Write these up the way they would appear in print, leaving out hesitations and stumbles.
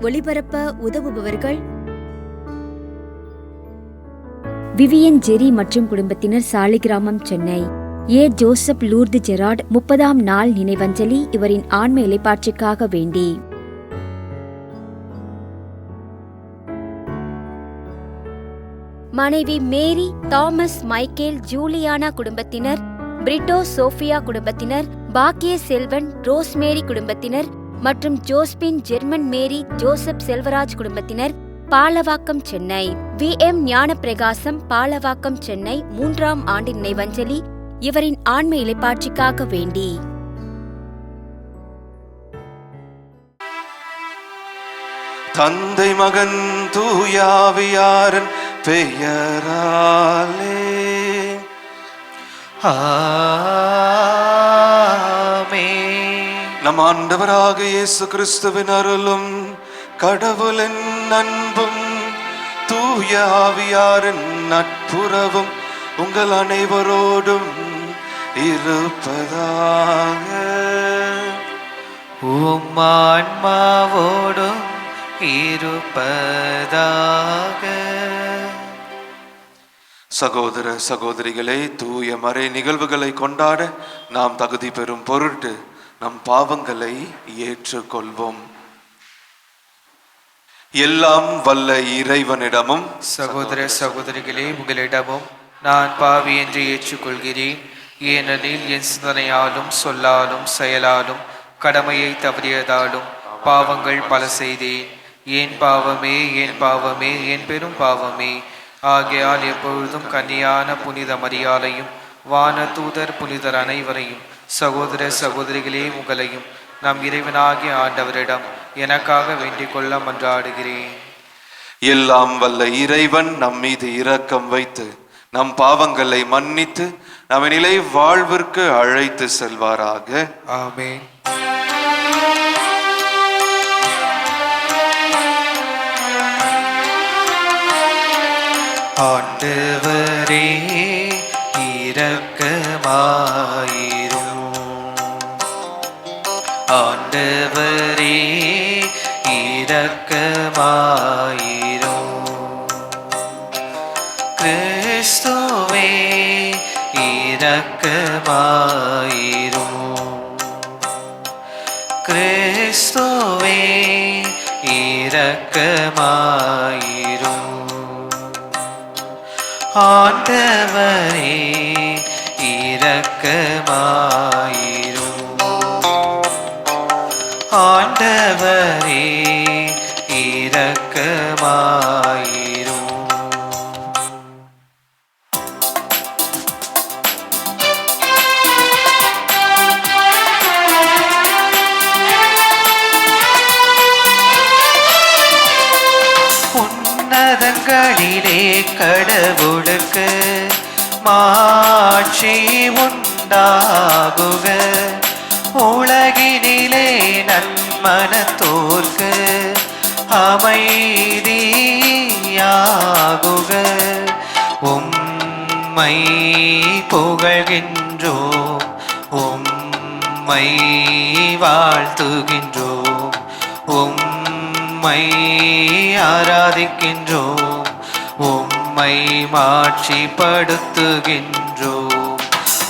ஒளிபரப்ப உதவுபவர்கள் விவியன் ஜெரி மற்றும் குடும்பத்தினர், சாலிகிராமம், சென்னை. ஏ. ஜோசப் லூர்து ஜெரார்ட் 30ஆம் நாள் நினைவஞ்சலி. இவரின் ஆன்ம இளைப்பாற்றிக்காக வேண்டி. மனைவி மேரி, தாமஸ், மைக்கேல், ஜூலியானா குடும்பத்தினர், பிரிட்டோ, சோஃபியா குடும்பத்தினர், பாக்கிய செல்வன், ரோஸ்மேரி குடும்பத்தினர் மற்றும் Josephine, German Mary, Joseph Selvaraj குடும்பத்தினர், பாலவாக்கம், சென்னை. வி.எம். ஞானப்பிரகாசம், பாலவாக்கம், சென்னை 3ஆம் ஆண்டு நினைவஞ்சலி. இவரின் ஆன்ம இளைப்பாற்றிக்காக வேண்டி. தந்தை, மகன், தூயாவியாரன் பெயராலே ஆமென். நம் ஆண்டவராக இயேசு கிறிஸ்துவின் அருளும் கடவுளின் அன்பும் தூய ஆவியாரின் நட்புறவும் உங்கள் அனைவரோடும் இருப்பதாக. உம் ஆன்மாவோடும் இருப்பதாக. சகோதர சகோதரிகளே, தூய மறை நிகழ்வுகளை கொண்டாட நாம் தகுதி பெறும் பொருட்டு நம் பாவங்களை ஏற்றுக்கொள்வோம். எல்லாம் வல்ல இறைவனிடமும் சகோதர சகோதரிகளே, உங்களிடமும் நான் பாவி என்று ஏற்றுக்கொள்கிறேன். ஏனெனில் என் சிந்தனையாலும் சொல்லாலும் செயலாலும் கடமையை தவறியதாலும் பாவங்கள் பல செய்தேன். என் பாவமே, என் பாவமே, என் பெரும் பாவமே. ஆகையால் எப்பொழுதும் கன்னியான புனித மரியாதையும் வான தூதர் புனிதர் அனைவரையும், சகோதர சகோதரிகளே உங்களையும் நம் இறைவனாகிய ஆண்டவரிடம் எனக்காக வேண்டிக் கொள்ள மன்றாடுகிறேன். எல்லாம் வல்ல இறைவன் நம் மீது இரக்கம் வைத்து நம் பாவங்களை மன்னித்து நம்மை நிலை வாழ்விற்கு அழைத்து செல்வாராக. ஆமென். ஆண்டவரே இரக்கமாயிரும். ஆண்டவரே இரக்கமாயிரும். கிறிஸ்துவே இரக்கமாயிரும். கிறிஸ்துவே இரக்கமாயிரும். ஆண்டவரே இரக்கமாயிரும். ஆண்டவரே இரக்கமாயிரும். உன்னதங்களிலே கடவுளுக்கு மாட்சி உண்டாகுக. உலகினிலே நன்மனத்தோர்க்கு அமைதியாகுக. உம்மை புகழ்கின்றோம், உம்மை வாழ்த்துகின்றோம், உம்மை ஆராதிக்கின்றோம், உம்மை மாட்சிப்படுத்துகின்றோம்.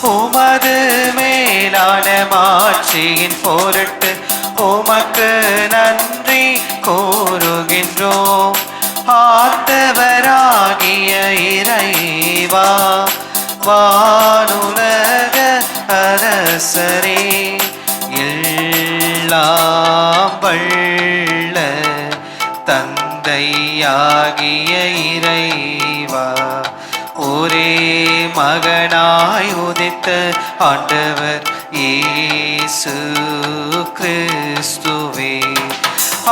உமது மேலான மாட்சியின் பொருட்டு உமக்கு நன்றி கூறுகின்றோம். ஆண்டவராகிய இறைவா, வானுலக அரசரே, எல்லாம் வல்ல தந்தையாகிய இறைவா, ஒரே மகனாய் உதித்த ஆண்டவர் இயேசு கிறிஸ்துவே,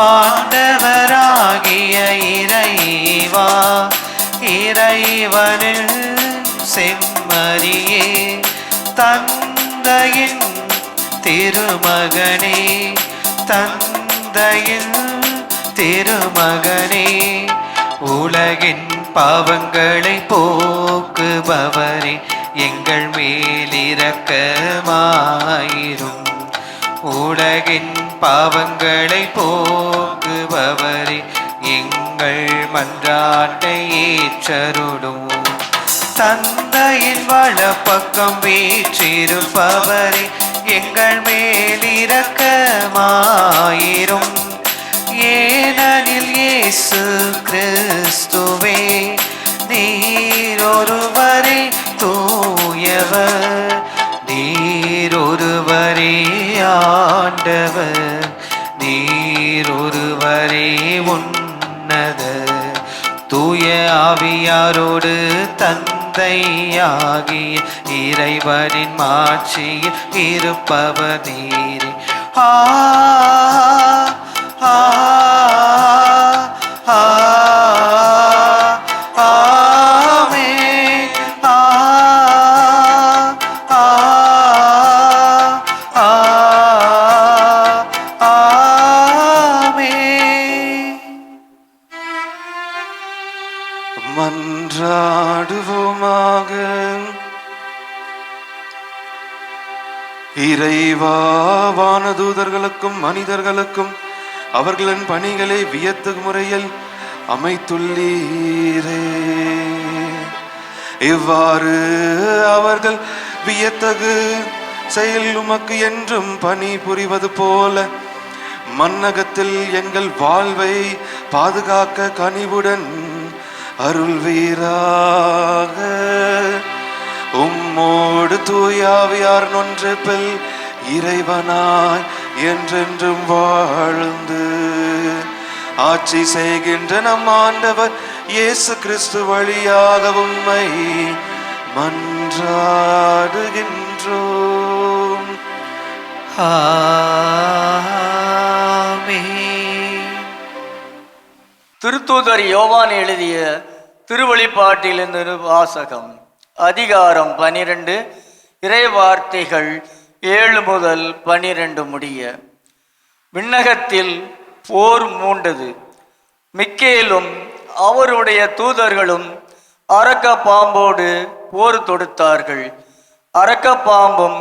ஆண்டவராகிய இறைவா, இறைவனின் செம்மறியே, தந்தையின் திருமகனே, தந்தையின் திருமகனே, உலகின் பாவங்களை போக்குபவரே, எங்கள் மேல் இரக்கமாயிரும். உலகின் பாவங்களை போக்குபவரே, வருபவரே எங்கள் மன்றாட்டை ஏற்றருளும். தந்தையின் வலப்பக்கம் வீற்றிருப்பவரே எங்கள் மேல் இரக்கமாயிரும். ஏனெனில் இயேசு கிறிஸ்துவே நீரொருவரே தூயவர், நீரொருவரே ஆண்டவர், நீரொருவரே உன்னதர். தூய ஆவியாரோடு தந்தையாகிய இறைவனின் மாட்சியில் இருப்பவர் நீரே. ஆ ஆ ஆ ஆமென். ஆ ஆ ஆ ஆமென். மன்றாடுவோமாக. இறைவா, வானதூதர்களுக்கும் மனிதர்களுக்கும் அவர்களின் பணிகளை வியத்து முறையில் அமைத்துள்ளீரே. இவ்வாறு அவர்கள் வியத்தகு செயல் உமக்கு என்றும் பணி புரிவது போல மன்னகத்தில் எங்கள் வாழ்வை பாதுகாக்க கனிவுடன் அருள்வீராக. உம்மோடு தூயாவியார் நொன்றபில் இறைவனாய் என்றென்றும் வாழ்ந்து ஆட்சி செய்கின்ற நம் ஆண்டவர் இயேசு கிறிஸ்து வழியாக உம்மை மன்றாடுகின்றோம். ஆமென். திருத்தூதர் யோவான் எழுதிய திருவெளிப்பாட்டிலிருந்து வாசகம். அதிகாரம் 12, இறைவார்த்தைகள் 7 முதல் 12 முடிய. விண்ணகத்தில் போர் மூண்டது. மிக்கேலும் அவருடைய தூதர்களும் அரக்க பாம்போடு போர் தொடுத்தார்கள். அரக்க பாம்பும்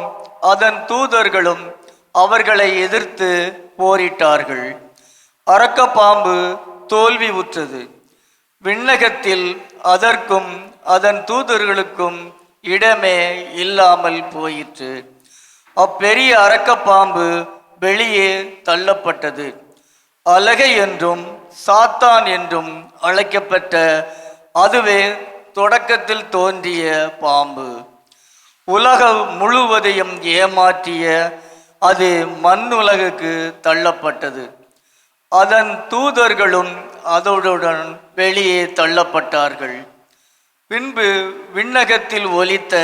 அதன் தூதர்களும் அவர்களை எதிர்த்து போரிட்டார்கள். அரக்க பாம்பு தோல்வி உற்றது. விண்ணகத்தில் அதற்கும் அதன் தூதர்களுக்கும் இடமே இல்லாமல் போயிற்று. அப்பெரிய அரக்க பாம்பு வெளியே தள்ளப்பட்டது. அலகை என்றும் சாத்தான் என்றும் அழைக்கப்பட்ட அதுவே தொடக்கத்தில் தோன்றிய பாம்பு. உலகம் முழுவதையும் ஏமாற்றிய அது மண்ணுலகுக்கு தள்ளப்பட்டது. அதன் தூதர்களும் அதனுடன் வெளியே தள்ளப்பட்டார்கள். பின்பு விண்ணகத்தில் ஒலித்த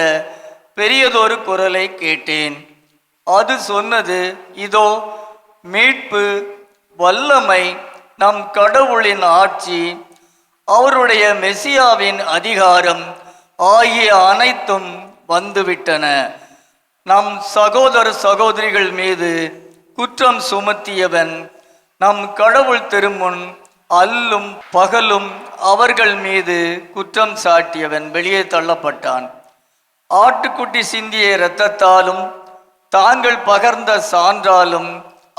பெரியதொரு குரலை கேட்டேன். அது சொன்னது, இதோ மீட்பு, வல்லமை, நம் கடவுளின் ஆட்சி, அவருடைய மெசியாவின் அதிகாரம் ஆகிய அனைத்தும் வந்துவிட்டன. நம் சகோதர சகோதரிகள் மீது குற்றம் சுமத்தியவன் நம் கடவுள் திருமுன் அல்லும் பகலும் அவர்கள் மீது குற்றம் சாட்டியவன் வெளியே தள்ளப்பட்டான். ஆட்டுக்குட்டி சிந்திய இரத்தத்தாலும் தாங்கள் பகர்ந்த சான்றாலும்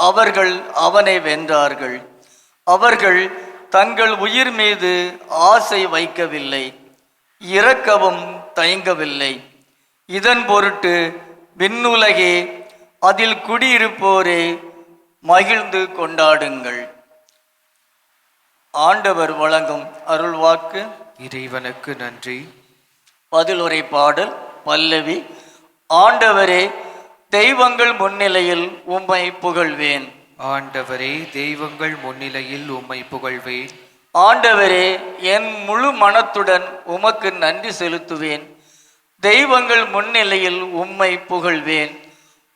அவர்கள் அவனை வென்றார்கள். அவர்கள் தங்கள் உயிர் மீது ஆசை வைக்கவில்லை, இரக்கவும் தயங்கவில்லை. இதன் பொருட்டு விண்ணுலகே, அதில் குடியிருப்போரே, மகிழ்ந்து கொண்டாடுங்கள். ஆண்டவர் வழங்கும் அருள்வாக்கு. இறைவனுக்கு நன்றி. பதிலுரை பாடல் பல்லவி. ஆண்டவரே, தெய்வங்கள் முன்னிலையில் உம்மை புகழ்வேன். ஆண்டவரே, தெய்வங்கள் முன்னிலையில் உம்மை புகழ்வேன். ஆண்டவரே, என் முழு மனத்துடன் உமக்கு நன்றி செலுத்துவேன். தெய்வங்கள் முன்னிலையில் உம்மை புகழ்வேன்.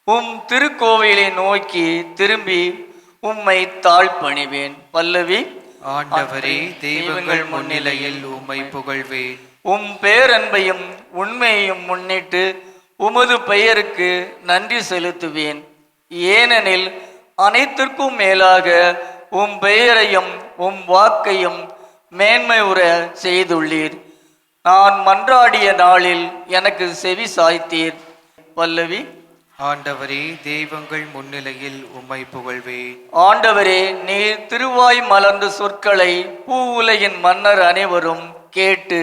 உம் திருக்கோவிலை நோக்கி திரும்பி உம்மை தாழ்பணிவேன். பல்லவி. ஆண்டவரே, தெய்வங்கள் முன்னிலையில் உம்மை புகழ்வேன். உம் பேரன்பையும் உண்மையையும் முன்னிட்டு உமது பெயருக்கு நன்றி செலுத்துவேன். ஏனெனில் அனைத்திற்கும் மேலாக உம் பெயரையும் உம் வாக்கையும் மேன்மை உற செய்துள்ளீர். நான் மன்றாடிய நாளில் எனக்கு செவி சாய்த்தீர். பல்லவி. ஆண்டவரே, தெய்வங்கள் முன்னிலையில் உம்மை புகழ்வேன். ஆண்டவரே, நீர் திருவாய் மலர்ந்த சொற்களை பூ உலகின் மன்னர் அனைவரும் கேட்டு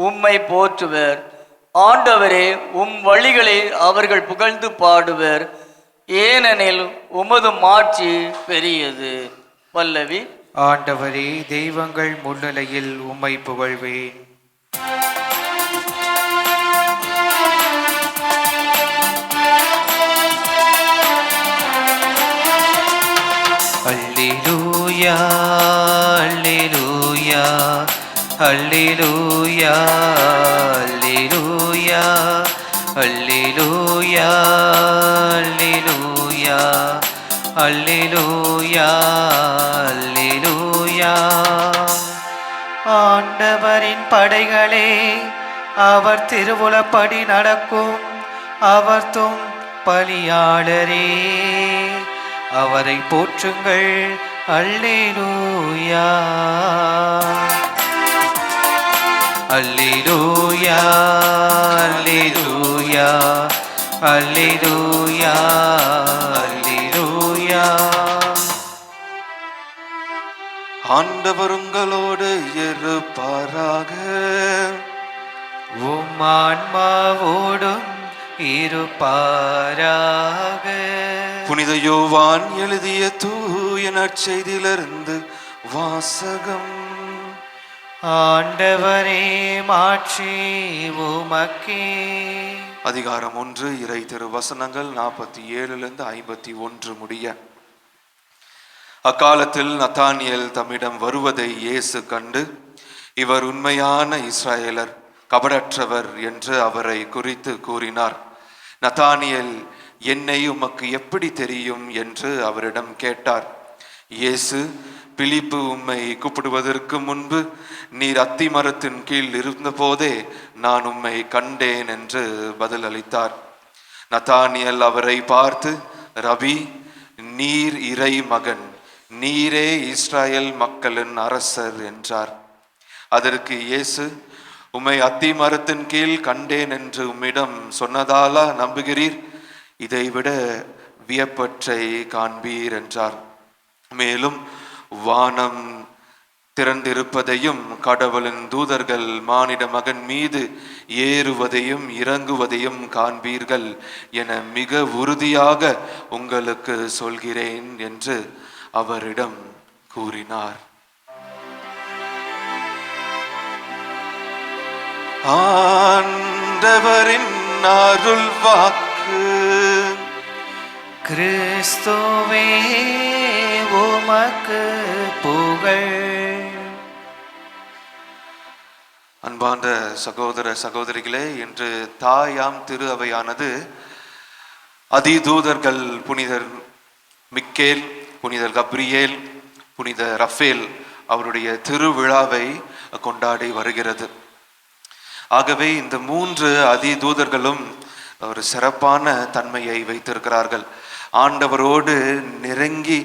உம்மை போற்றுவர். ஆண்டவரே, உம் வழிகளை அவர்கள் புகழ்ந்து பாடுவர், ஏனெனில் உமது மாட்சி பெரியது. பல்லவி. ஆண்டவரே, தெய்வங்கள் முன்னிலையில் உம்மை புகழ்வேன். அல்லேலூயா, அல்லேலூயா, அல்லேலூயா, அல்லேலூயா, அல்லேலூயா, அல்லேலூயா, அல்லேலூயா, அல்லேலூயா. ஆண்டவரின் படைகளே, அவர் திருவுளப்படி நடக்கும் அவர் தும் பலியாளரே, அவரை போற்றுங்கள். அல்லேலூயா, அல்லேலூயா, அல்லேலூயா, அல்லேலூயா, அல்லேலூயா. ஆண்டவர் உங்களோடு இருப்பாராக. உம் ஆன்மாவோடும் இருப்பாராக. புனித யோவான் எழுதிய தூய நற்செய்தியிலிருந்து வாசகம். ஆண்டவரே, மாட்சி உமக்கே. அதிகாரம் 1, இறை திரு வசனங்கள் 47 51 முடிய. அக்காலத்தில் நத்தானியேல் தம்மிடம் வருவதை இயேசு கண்டு, இவர் உண்மையான இஸ்ராயேலர், கபடற்றவர் என்று அவரை குறித்து கூறினார். நத்தானியேல், என்னை உமக்கு எப்படி தெரியும் என்று அவரிடம் கேட்டார். இயேசு, பிலிப்பு உம்மை கூப்பிடுவதற்கு முன்பு நீர் அத்தி மரத்தின் கீழ் இருந்தபோதே நான் உம்மை கண்டேன் என்று பதில் அளித்தார். நத்தானியேல் அவரை பார்த்து, ரபி, நீர் இறை மகன், நீரே இஸ்ராயேல் மக்களின் அரசர் என்றார். அதற்கு இயேசு, உம்மை அத்தி மரத்தின் கீழ் கண்டேன் என்று உம்மிடம் சொன்னதாலா நம்புகிறீர்? இதைவிட வியப்பற்றை காண்பீர் என்றார். மேலும் வானம் திறந்திருப்பதையும் கடவுளின் தூதர்கள் மானிட மகன் மீது ஏறுவதையும் இறங்குவதையும் காண்பீர்கள் என மிக உறுதியாக உங்களுக்கு சொல்கிறேன் என்று அவரிடம் கூறினார். ஆண்டவரின் அருள் வாக்கு. கிறிஸ்துவே, உமக்கு புகழ். அன்பார்ந்த சகோதர சகோதரிகளே, இன்று தாயாம் திரு அவையானது அதிதூதர்கள் புனிதர் மிக்கேல், புனிதர் கப்ரியேல், புனித ரஃபேல் அவருடைய திருவிழாவை கொண்டாடி வருகிறது. ஆகவே இந்த 3 அதிதூதர்களும் ஒரு சிறப்பான தன்மையை வைத்திருக்கிறார்கள். ஆண்டவரோடு நெருங்கி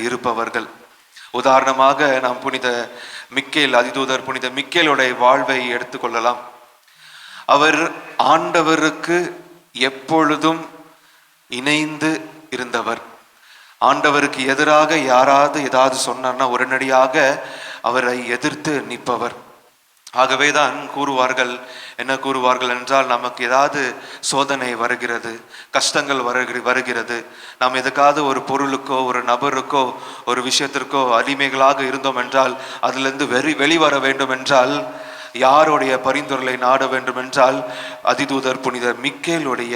இருப்பவர்கள். உதாரணமாக நாம் புனித மிக்கேல், அதிதூதர் புனித மிக்கேலுடைய வாழ்வை எடுத்துக்கொள்ளலாம். அவர் ஆண்டவருக்கு எப்பொழுதும் இணைந்து இருந்தவர். ஆண்டவருக்கு எதிராக யாராவது ஏதாவது சொன்னார்னா உடனடியாக அவரை எதிர்த்து நிற்பவர். ஆகவேதான் கூறுவார்கள், என்ன கூறுவார்கள் என்றால், நமக்கு ஏதாவது சோதனை வருகிறது, கஷ்டங்கள் வருகிறது, நாம் எதுக்காவது ஒரு பொருளுக்கோ ஒரு நபருக்கோ ஒரு விஷயத்திற்கோ அடிமைகளாக இருந்தோம் என்றால் அதிலிருந்து வெளிவர வேண்டும் என்றால் யாருடைய பரிந்துரையை நாட வேண்டும் என்றால் அதிதூதர் புனிதர் மிக்கேலுடைய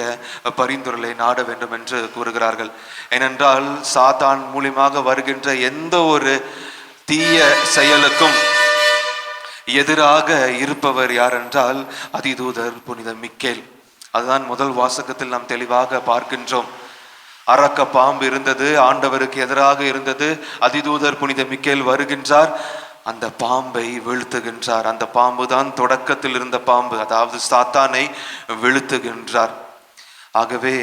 பரிந்துரையை நாட வேண்டும் என்று கூறுகிறார்கள். ஏனென்றால் சாத்தான் மூலமாக வருகின்ற எந்த ஒரு தீய செயலுக்கும் எதிராக இருப்பவர் யார் என்றால் அதிதூதர் புனித மிக்கேல். அதுதான் முதல் வாசகத்தில் நாம் தெளிவாக பார்க்கின்றோம். அரக்க பாம்பு இருந்தது, ஆண்டவருக்கு எதிராக இருந்தது. அதிதூதர் புனித மிக்கேல் வருகின்றார், அந்த பாம்பை வீழ்த்துகின்றார். அந்த பாம்பு தான் தொடக்கத்தில் இருந்த பாம்பு, அதாவது சாத்தானை வீழ்த்துகின்றார். ஆகவே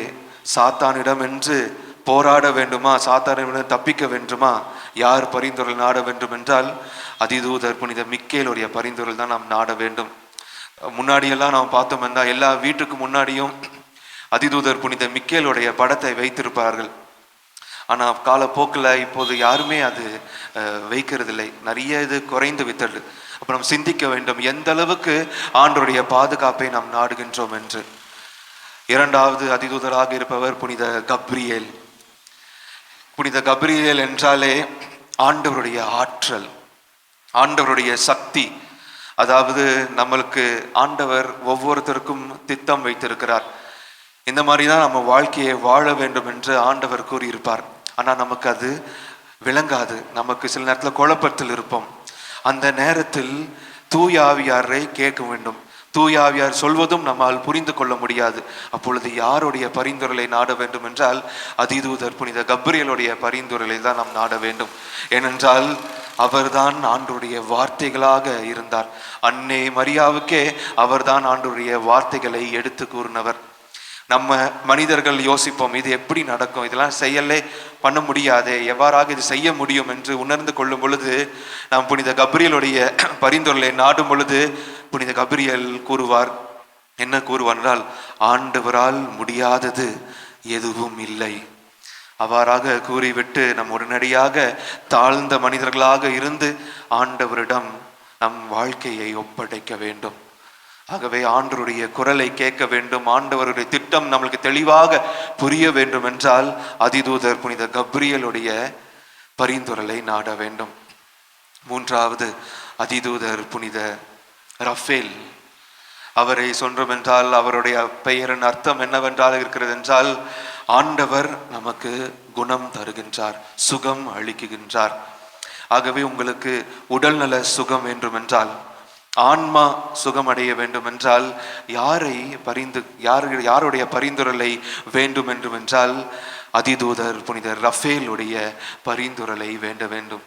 சாத்தானிடம் என்று போராட வேண்டுமா, சாத்தானிடம் தப்பிக்க வேண்டுமா, யார் பரிந்துரை நாட வேண்டும் என்றால் அதிதூதர் புனித மிக்கேலுடைய பரிந்துரை தான் நாம் நாட வேண்டும். முன்னாடியெல்லாம் நாம் பார்த்தோம் என்றால் எல்லா வீட்டுக்கு முன்னாடியும் அதிதூதர் புனித மிக்கேலுடைய படத்தை வைத்திருப்பார்கள். ஆனால் காலப்போக்கில் இப்போது யாருமே அது வைக்கிறதில்லை. நிறைய இது குறைந்து விட்டது. அப்போ நாம் சிந்திக்க வேண்டும், எந்த அளவுக்கு ஆண்டவருடைய பாதுகாப்பை நாம் நாடுகின்றோம் என்று. இரண்டாவது அதிதூதராக இருப்பவர் புனித கப்ரியேல். புனித கப்ரியேல் என்றாலே ஆண்டவருடைய ஆற்றல், ஆண்டவருடைய சக்தி. அதாவது நம்மளுக்கு ஆண்டவர் ஒவ்வொருத்தருக்கும் திட்டம் வைத்திருக்கிறார். இந்த மாதிரி தான் நம்ம வாழ்க்கையை வாழ வேண்டும் என்று ஆண்டவர் கூறியிருப்பார். ஆனால் நமக்கு அது விளங்காது. நமக்கு சில நேரத்தில் குழப்பத்தில் இருப்போம். அந்த நேரத்தில் தூய ஆவியாரை கேட்க வேண்டும். தூய ஆவியார் சொல்வதும் நம்மால் புரிந்து கொள்ள முடியாது. அப்பொழுது யாருடைய பரிந்துரையை நாட வேண்டும் என்றால் அதிதூதர் புனித கப்ரியேலுடைய பரிந்துரையை தான் நாம் நாட வேண்டும். ஏனென்றால் அவர்தான் ஆண்டவருடைய வார்த்தைகளாக இருந்தார். அன்னை மரியாவுக்கே அவர்தான் ஆண்டவருடைய வார்த்தைகளை எடுத்து கூறினவர். நம்ம மனிதர்கள் யோசிப்போம், இது எப்படி நடக்கும், இதெல்லாம் செய்யலே பண்ண முடியாதே, எவ்வாறாக இது செய்ய முடியும் என்று உணர்ந்து கொள்ளும் பொழுது நாம் புனித கப்ரியேலுடைய பரிந்துரையை நாடும் பொழுது புனித கப்ரியேல் கூறுவார். என்ன கூறுவார் என்றால், ஆண்டவரால் முடியாதது எதுவும் இல்லை. அவ்வாறாக கூறிவிட்டு நம் உடனடியாக தாழ்ந்த மனிதர்களாக இருந்து ஆண்டவரிடம் நம் வாழ்க்கையை ஒப்படைக்க வேண்டும். ஆகவே ஆண்டவருடைய குரலை கேட்க வேண்டும். ஆண்டவருடைய திட்டம் நம்மளுக்கு தெளிவாக புரிய வேண்டும் என்றால் அதிதூதர் புனித கப்ரியேலுடைய பரிந்துரையை நாட வேண்டும். மூன்றாவது அதிதூதர் புனித ரஃபேல். அவரை சொன்னோம் என்றால் அவருடைய பெயரின் அர்த்தம் என்னவென்றால் இருக்கிறது என்றால், ஆண்டவர் நமக்கு குணம் தருகின்றார், சுகம் அளிக்குகின்றார். ஆகவே உங்களுக்கு உடல்நல சுகம் வேண்டும் என்றால், ஆன்மா சுகமடைய வேண்டும் என்றால் யாருடைய பரிந்துரையை வேண்டும் என்றால் அதிதூதர் புனித ரஃபேலுடைய பரிந்துரையை வேண்ட வேண்டும்.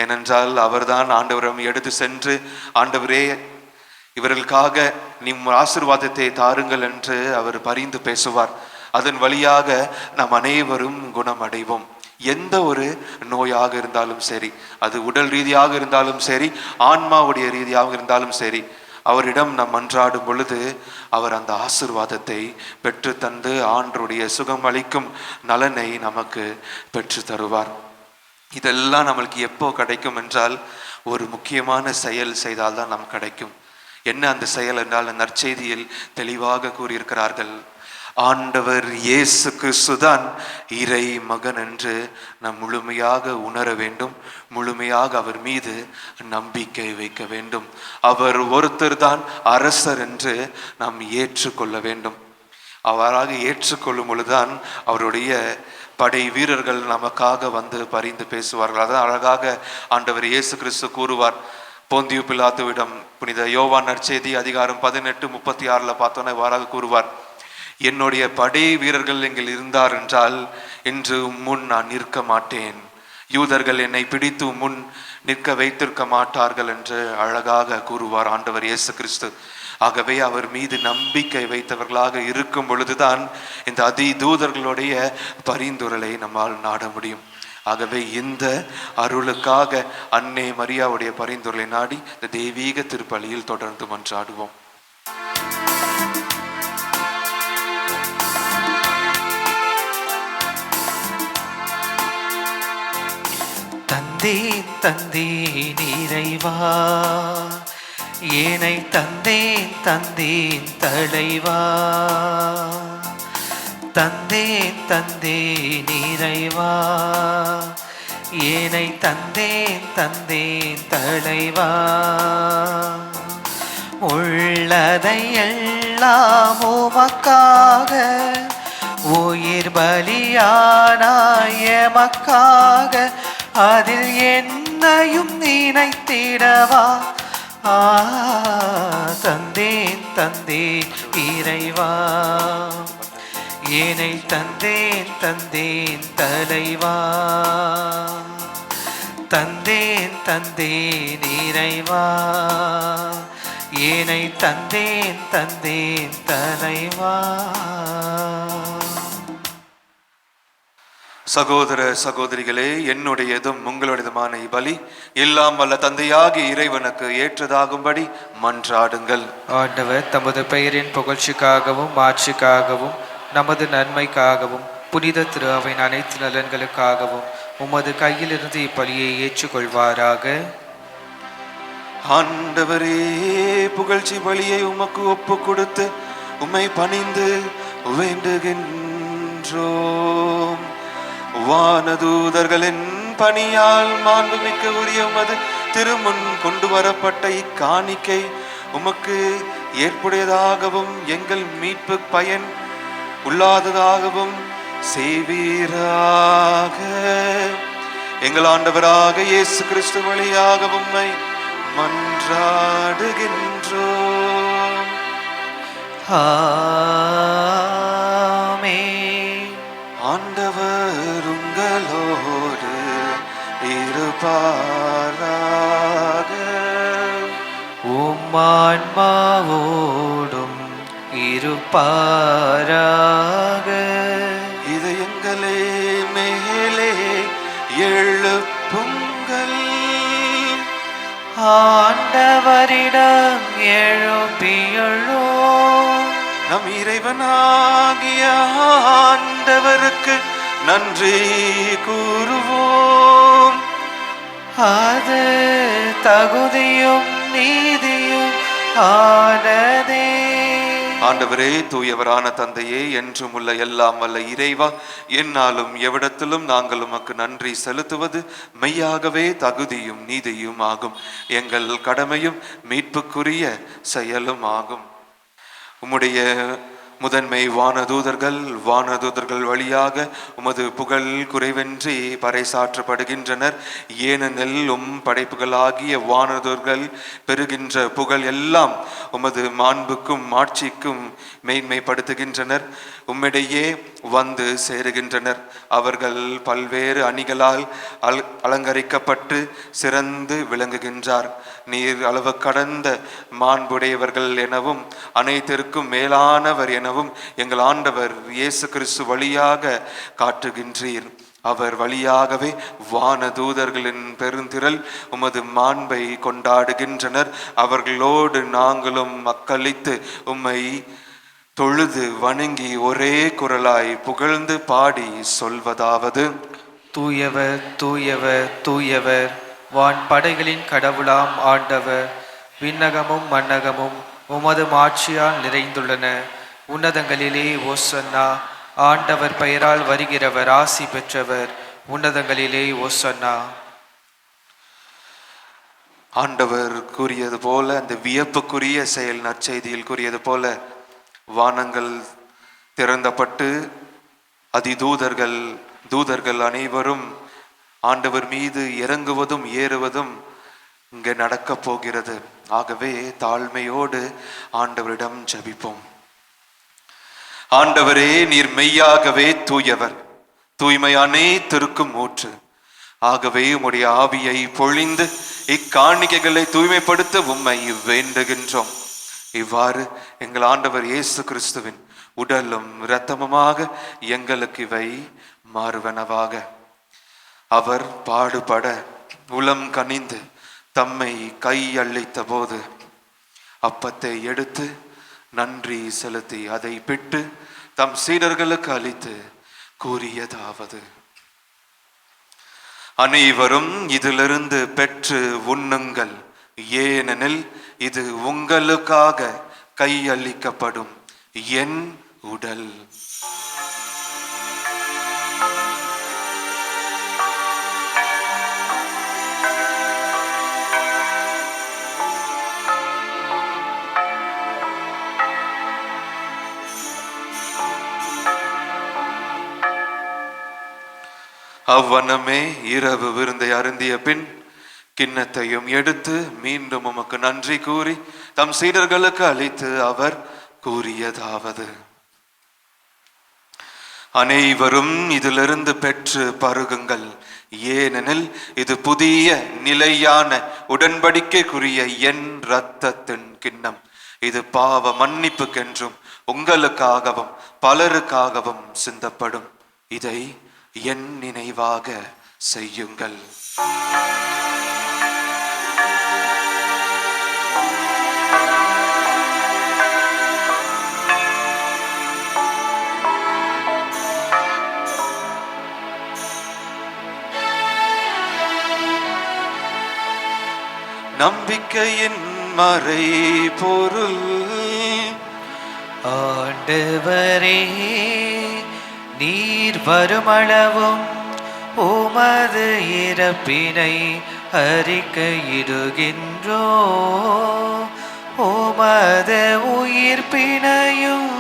ஏனென்றால் அவர்தான் ஆண்டவரிடம் எடுத்து சென்று, ஆண்டவரே இவர்களுக்காக நீம் ஆசீர்வாதத்தை தாருங்கள் என்று அவர் பரிந்து பேசுவார். அதன் வழியாக நாம் அனைவரும் குணமடைவோம். எந்த ஒரு நோயாக இருந்தாலும் சரி, அது உடல் ரீதியாக இருந்தாலும் சரி, ஆன்மாவுடைய ரீதியாக இருந்தாலும் சரி, அவரிடம் நாம் மன்றாடும் பொழுது அவர் அந்த ஆசீர்வாதத்தை பெற்று தந்து ஆண்டவருடைய சுகம் அளிக்கும் நலனை நமக்கு பெற்று தருவார். இதெல்லாம் நம்மளுக்கு எப்போ கிடைக்கும் என்றால் ஒரு முக்கியமான செயல் செய்தால்தான் நாம் கிடைக்கும். என்ன அந்த செயல் என்றால் நற்செய்தியில் தெளிவாக கூறியிருக்கிறார்கள், ஆண்டவர் இயேசு கிறிஸ்துதான் இறை மகன் என்று நாம் முழுமையாக உணர வேண்டும். முழுமையாக அவர் மீது நம்பிக்கை வைக்க வேண்டும். அவர் ஒருத்தர் தான் அரசர் என்று நாம் ஏற்றுக்கொள்ள வேண்டும். அவ்வாறாக ஏற்றுக்கொள்ளும் பொழுதுதான் அவருடைய படை வீரர்கள் நமக்காக வந்து பரிந்து பேசுவார்கள். அதான் அழகாக ஆண்டவர் இயேசு கிறிஸ்து கூறுவார். போந்தியு பிலாத்துவிடம் புனித யோவான் நற்செய்தி அதிகாரம் 18:36 பார்த்தோன்னா இவ்வாறாக கூறுவார், என்னுடைய படை வீரர்கள் எங்கள் இருந்தார் என்றால் இன்று முன் நான் நிற்க மாட்டேன், யூதர்கள் என்னை பிடித்து முன் நிற்க வைத்திருக்க மாட்டார்கள் என்று அழகாக கூறுவார் ஆண்டவர் இயேசு கிறிஸ்து. ஆகவே அவர் மீது நம்பிக்கை வைத்தவர்களாக இருக்கும் பொழுதுதான் இந்த அதிதூதர்களுடைய பரிந்துரையை நம்மால் நாட முடியும். ஆகவே இந்த அருளுக்காக அன்னை மரியாவுடைய பரிந்துரை நாடி இந்த தெய்வீக திருப்பலியில் தொடர்ந்து மன்றாடுவோம். தந்தேன் தந்தேன் இறைவா, ஏனை தந்தேன் தந்தேன் தலைவா, தந்தேன் தந்தேன் இறைவா, ஏனை தந்தேன் தந்தேன் தலைவா, உள்ளதை எல்லாம் உமக்காக உயிர் பலியானாய் எமக்காக, அதில் என்னையும் நினைத்திடவா, தந்தேன் தந்தேன் இறைவா, ஏனை தந்தேன் தந்தேன் தலைவா, தந்தேன் தந்தேன் இறைவா, ஏனை தந்தேன் தந்தேன் தலைவா. சகோதர சகோதரிகளே, என்னுடையதும் உங்களுடையதுமான இப்பலி எல்லாம் வல்ல தந்தையாகிய இறைவனுக்கு ஏற்றதாகும்படி மன்றாடுங்கள். ஆண்டவர் தமது பெயரின் புகழ்ச்சிக்காகவும் மாட்சிக்காகவும் நமது நன்மைக்காகவும் புனித திரு அவையின் அனைத்து நலன்களுக்காகவும் உமது கையிலிருந்து இப்பலியை ஏற்றுக்கொள்வாராக. ஆண்டவரே, புகழ்ச்சி பலியை உமக்கு ஒப்பு கொடுத்து உம்மை பணிந்து வேண்டுகின்றோம். வானதூதர்களின் பணியால் மாண்புமிக்க உரிய உமது திருமுன் கொண்டு வரப்பட்ட இக்காணிக்கை உமக்கு ஏற்புடையதாகவும் எங்கள் மீட்பு பயன் உள்ளாததாகவும் செய்வீராக. எங்கள் ஆண்டவராக இயேசு கிறிஸ்து வழியாக உம்மை மன்றாடுகின்றோம். ஆமென். ஆண்டவர் உங்களோடு இருப்பாராக. உம்மான்மாவோடும் இருப்பாராக. இதயங்களே மேலே எழுப்புங்கள், ஆண்டவரிடம் எழுப்பியுள்ளோம். நம் இறைவனாகிய ஆண்டவருக்கு நன்றி கூறுவோம். அது தகுதியும் நீதியும் ஆனதே. ஆண்டவரே, தூயவரான தந்தையே, என்றும் உள்ள எல்லாம் வல்ல இறைவா, எந்நாளும் எவ்விடத்திலும் நாங்கள் உமக்கு நன்றி செலுத்துவது மெய்யாகவே தகுதியும் நீதியும் ஆகும். எங்கள் கடமையும் மீட்புக்குரிய செயலும் ஆகும். உம்முடைய முதன்மை வானதூதர்கள் வழியாக உமது புகழ் குறைவின்றி பறைசாற்றப்படுகின்றனர். ஏனெனில் படைப்புகளாகிய வானதூதர்கள் பெறுகின்ற புகழ் எல்லாம் உமது மாண்புக்கும் ஆட்சிக்கும் மேன்மைப்படுத்துகின்றனர். உம்மிடையே வந்து சேருகின்றனர். அவர்கள் பல்வேறு அணிகளால் அலங்கரிக்கப்பட்டு சிறந்து விளங்குகின்றார். நீர் அளவு கடந்த மாண்புடையவர்கள் எனவும் அனைத்திற்கும் மேலானவர் எனவும் எங்கள் ஆண்டவர் இயேசு கிறிஸ்து வழியாக காட்டுகின்றீர். அவர் வழியாகவே வானதூதர்களின் பெருந்திரள் உமது மாண்பை கொண்டாடுகின்றனர். அவர்களோடு நாங்களும் மக்களித்து உம்மை தொழுது வணங்கி ஒரே குரலாய் புகழ்ந்து பாடி சொல்வதாவது: தூயவர் தூயவர் தூயவர், வான் படைகளின் கடவுளாம் ஆண்டவர். விண்ணகமும் மண்ணகமும் உமது மாட்சியால் நிறைந்துள்ளன. உன்னதங்களிலே ஓசன்னா. ஆண்டவர் பெயரால் வருகிறவர் ஆசி பெற்றவர். உன்னதங்களிலே ஓசன்னா. ஆண்டவர் கூறியது போல, அந்த வியப்புக்குரிய செயல் நற்செய்தியில் கூறியது போல, வானங்கள் திறந்தப்பட்டு தூதர்கள் அனைவரும் ஆண்டவர் மீது இறங்குவதும் ஏறுவதும் இங்கே நடக்க போகிறது. ஆகவே தாழ்மையோடு ஆண்டவரிடம் ஜெபிப்போம். ஆண்டவரே, நீர் மெய்யாகவே தூயவர், தூய்மை அனைத்திற்கும் ஊற்று. ஆகவே உம்முடைய ஆவியை பொழிந்து இக்காணிக்கைகளை தூய்மைப்படுத்த உம்மை வேண்டுகின்றோம். இவ்வாறு எங்கள் ஆண்டவர் இயேசு கிறிஸ்துவின் உடலும் இரத்தமுமாக எங்களுக்கு இவை மாறுவனவாக. அவர் பாடுபட உளம் கனிந்து தம்மை கையளித்த போது அப்பத்தை எடுத்து நன்றி செலுத்தி அதை பிட்டு தம் சீடர்களுக்கு அளித்து கூறியதாவது: அனைவரும் இதிலிருந்து பெற்று உண்ணுங்கள், ஏனெனில் இது உங்களுக்காக கையளிக்கப்படும் என் உடல். அவ்வண்ணமே இரவு விருந்தை அருந்திய பின் கிண்ணத்தையும் எடுத்து மீண்டும் உமக்கு நன்றி கூறி தம் சீடர்களுக்கு அளித்து அவர் கூறியதாவது: அனைவரும் இதிலிருந்து பெற்று பருகுங்கள், ஏனெனில் இது புதிய நிலையான உடன்படிக்கைக்குரிய என் இரத்தத்தின் கிண்ணம். இது பாவ மன்னிப்புக்கென்றும் உங்களுக்காகவும் பலருக்காகவும் சிந்தப்படும். இதை என் நினைவாக செய்யுங்கள். நம்பிக்கையின் மறை பொருள். ஆண்டவரே, நீர் வருமளவும் உமது இறப்பினை அறிக்கையிடுகின்றோ, உமது உயிர்ப்பினையும்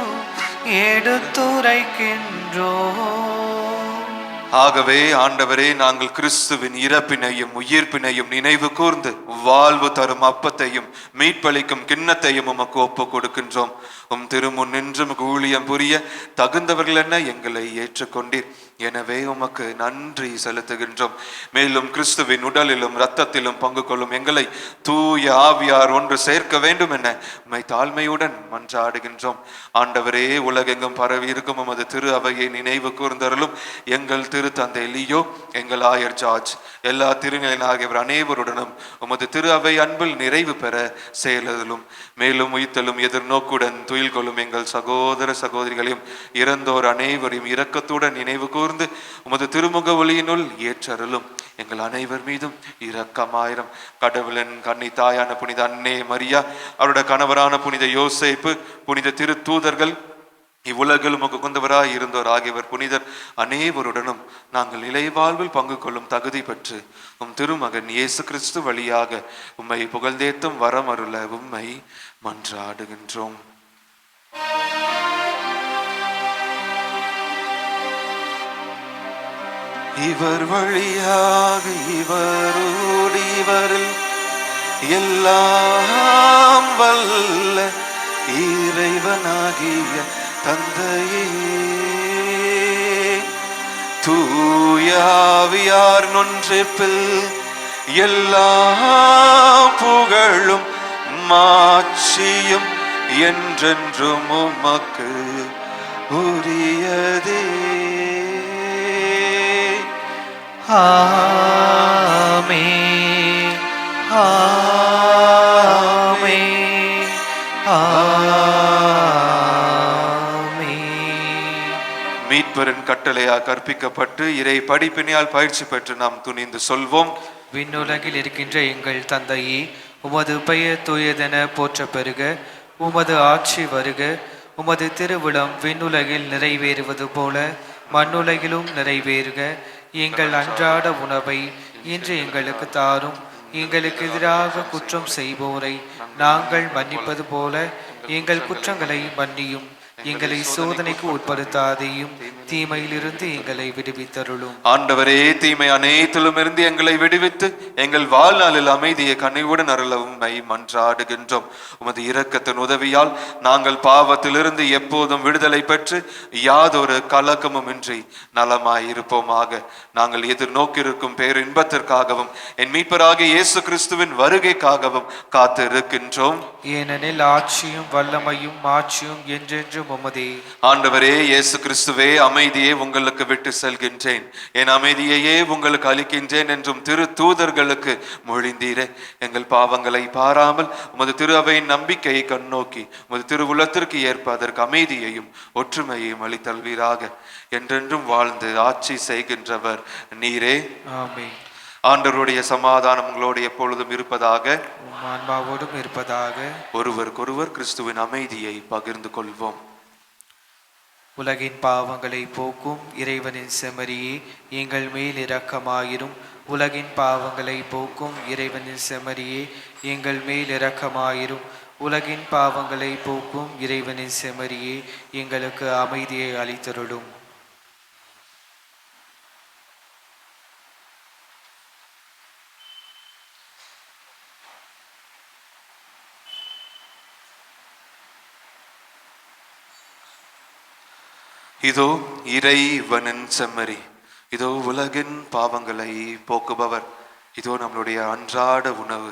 எடுத்துரைக்கின்றோ. ஆகவே ஆண்டவரே, நாங்கள் கிறிஸ்துவின் இறப்பினையும் உயிர்ப்பினையும் நினைவு கூர்ந்து வாழ்வு தரும் அப்பத்தையும் மீட்பளிக்கும் கிண்ணத்தையும் உமக்கு ஒப்பு கொடுக்கின்றோம். திருமுன் நின்று ஊழியம் புரிய தகுந்தவர்கள் என எங்களை ஏற்றுக்கொண்டீர். எனவே உமக்கு நன்றி செலுத்துகின்றோம். மேலும் கிறிஸ்துவின் உடலிலும் இரத்தத்திலும் பங்கு கொள்ளும் எங்களை தூய ஆவியார் ஒன்று சேர்க்க வேண்டும் என உம்மை தாழ்மையுடன் மன்றாடுகின்றோம். ஆண்டவரே, உலகெங்கும் பரவி இருக்கும் உமது திரு அவையை நினைவு கூர்ந்தருளும். எங்கள் திரு தந்தை லியோ, எங்கள் ஆயர் ஜார்ஜ், எல்லா திருநிலையின் ஆகியவர் அனைவருடனும் உமது திரு அவை அன்பில் நிறைவு பெற செயலும். மேலும் உயிர்த்தலும் எதிர்நோக்குடன் துயில் கொள்ளும் எங்கள் சகோதர சகோதரிகளையும் இறந்தோர் அனைவரையும் இரக்கத்துடன் நினைவு கூர்ந்து உமது திருமுக ஒளியினுள் ஏற்றருளும். எங்கள் அனைவர் மீதும் இரக்கமாயிரம். கடவுளின் கன்னி தாயான புனித அன்னை மரியா, அவருடைய கணவரான புனித யோசேப்பு, புனித திரு தூதர்கள், இவ்வுலகில் உமக்கு கொண்டவராய் இருந்தோர் ஆகியவர் புனிதர் அனைவருடனும் நாங்கள் நிலைவாழ்வில் பங்கு கொள்ளும் தகுதி பெற்று திருமகன் இயேசு கிறிஸ்து வழியாக உம்மை புகழ்ந்தேத்தும் வரம் அருள உம்மை மன்றாடுகின்றோம். இவர் வழியாக இவரோடு இவரில் எல்லாம் வல்ல இறைவனாகிய தந்தையே, தூயாவியார் நொன்றிப்பில் எல்லா புகழும் மாட்சியும் என்றென்றும் உமக்கு உரியதே. ஆமென், ஆமென், ஆமென். மீட்பரின் கட்டளையால் கற்பிக்கப்பட்டு இறை படிப்பினையால் பயிற்சி பெற்று நாம் துணிந்து சொல்வோம். விண்ணுலகில் இருக்கின்ற எங்கள் தந்தையே, உமது பெயர் தூயதென போற்ற பெறுக. உமது ஆட்சி வருக. உமது திருவிழம் விண்ணுலகில் நிறைவேறுவது போல மண்ணுலகிலும் நிறைவேறுக. எங்கள் அன்றாட உணவை இன்று எங்களுக்கு தாரும். எங்களுக்கு எதிராக குற்றம் செய்வோரை நாங்கள் மன்னிப்பது போல எங்கள் குற்றங்களை மன்னியும். எங்களை சோதனைக்கு உட்படுத்தாதையும் தீமையிலிருந்து எங்களை விடுவித்தருளும். ஆண்டவரே, தீமை அனைத்திலும் இருந்து எங்களை விடுவித்து எங்கள் வாழ்நாளில் அமைதியை கனிவுடன் அருளவும் மன்றாடுகின்றோம். உமது இரக்கத்தின் உதவியால் நாங்கள் பாவத்திலிருந்து எப்போதும் விடுதலை பெற்று யாதொரு கலக்கமும் இன்றி நலமாயிருப்போமாக. நாங்கள் எதிர்நோக்கியிருக்கும் பேரின்பத்திற்காகவும் என் மீட்பராகிய இயேசு கிறிஸ்துவின் வருகைக்காகவும் காத்திருக்கின்றோம். ஏனெனில் ஆட்சியும் வல்லமையும் மாட்சியும் என்றென்றும் உமதே. ஆண்டவரே இயேசு கிறிஸ்துவே, அமைதியை உங்களுக்கு விட்டு செல்கின்றேன், என் அமைதியையே உங்களுக்கு அளிக்கின்றேன் என்றும் திரு தூதர்களுக்கு மொழிந்தீரே. எங்கள் பாவங்களை பாராமல் உமது திரு அவையின் நம்பிக்கையை கண்ணோக்கி உமது திருவுலத்திற்கு ஏற்ப அதற்கு அமைதியையும் ஒற்றுமையையும் அளித்தல்வீராக. என்றென்றும் வாழ்ந்து ஆட்சி செய்கின்றவர் நீரே. ஆமென். ஆண்டவருடைய சமாதானம் உங்களோடு எப்பொழுதும் இருப்பதாக, ஆன்மாவோடும் இருப்பதாக. ஒருவருக்கொருவர் கிறிஸ்துவின் அமைதியை பகிர்ந்து கொள்வோம். உலகின் பாவங்களை போக்கும் இறைவனின் செம்மறியே, எங்கள் மேல் இரக்கமாயிரும். உலகின் பாவங்களை போக்கும் இறைவனின் செம்மறியே, எங்கள் மேல் இரக்கமாயிரும். உலகின் பாவங்களை போக்கும் இறைவனின் செம்மறியே, எங்களுக்கு அமைதியை அளித்தருளும். இதோ இறைவனின் செம்மறி, இதோ உலகின் பாவங்களை போக்குபவர், இதோ நம்மளுடைய அன்றாட உணவு.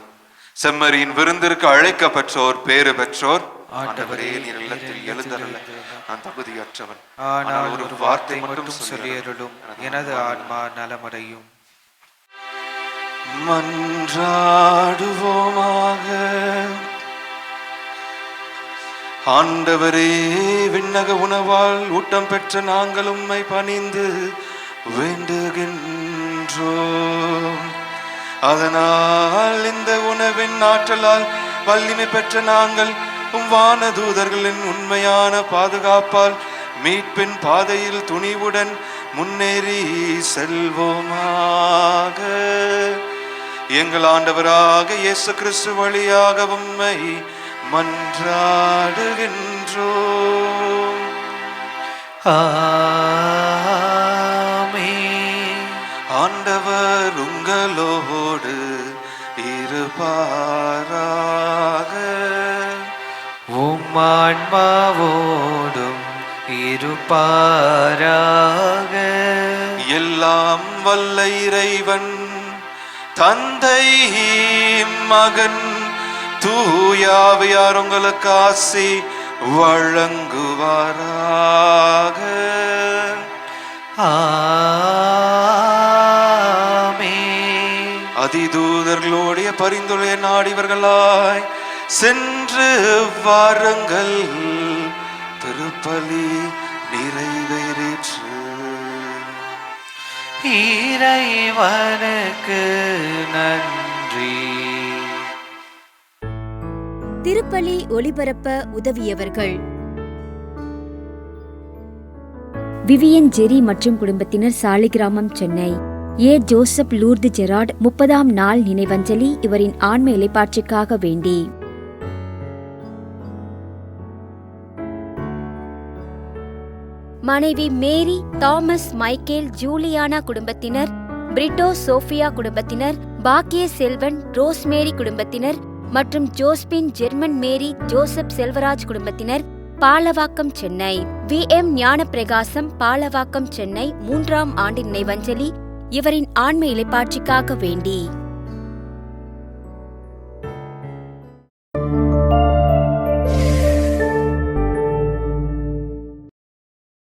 செம்மறியின் விருந்திற்கு அழைக்கப்பெற்றோர் பேறு பெற்றோர். ஆண்டவரே, நீர் இல்லத்தில் எழுந்தருள நான் தகுதியற்றவன், ஆனால் ஒரு வார்த்தை மட்டும் சொல்லியருளும், எனது ஆன்மா நலமடையும். மன்றாடுவோமாக. ஆண்டவரே, விண்ணக உணவால் ஊட்டம் பெற்ற நாங்கள் உம்மை பணிந்து வேண்டுகின்றோம். அதனால் இந்த உணவின் ஆற்றலால் வலிமை பெற்ற நாங்கள் வானதூதர்களின் உண்மையான பாதுகாப்பால் மீட்பின் பாதையில் துணிவுடன் முன்னேறி செல்வோமாக. எங்கள் ஆண்டவராக இயேசு கிறிஸ்து வழியாக உம்மை மன்றாடுகின்றோம். ஆமென். ஆண்டவர் உங்களோடு இருப்பாராக. உம் ஆன்மாவோடும் இருப்பாராக. எல்லாம் வல்ல இறைவன் தந்தை மகன் தூயாவியார் உங்களுக்கு ஆசி வழங்குவாராக. ஆமென். அதிதூதர்களுடைய பரிந்துரையை நாடிவர்களாய் சென்று வாருங்கள். திருப்பலி நிறைவேறிற்று. இறைவனுக்கு நன்றி. திருப்பலி ஒளிபரப்ப உதவியவர்கள் விவியன் ஜெரி மற்றும் குடும்பத்தினர், சாலிகிராமம், சென்னை. ஏ. ஜோசப் லூர்து ஜெரார்ட் 30ஆம் நாள் நினைவஞ்சலி இவரின் ஆன்ம இளைப்பாற்றிற்காக வேண்டி. மனைவி மேரி, தாமஸ் மைக்கேல் ஜூலியானா குடும்பத்தினர், பிரிட்டோ சோஃபியா குடும்பத்தினர், பாக்கிய செல்வன் ரோஸ்மேரி குடும்பத்தினர் மற்றும் Josephine German Mary Joseph Selvaraj குடும்பத்தினர், பாலவாக்கம், சென்னை. VM ஞானப்பிரகாசம், பாலவாக்கம், சென்னை 3ஆம் ஆண்டு நினைவஞ்சலி இவரின் ஆன்ம இளைப்பாற்றிக்காக வேண்டி.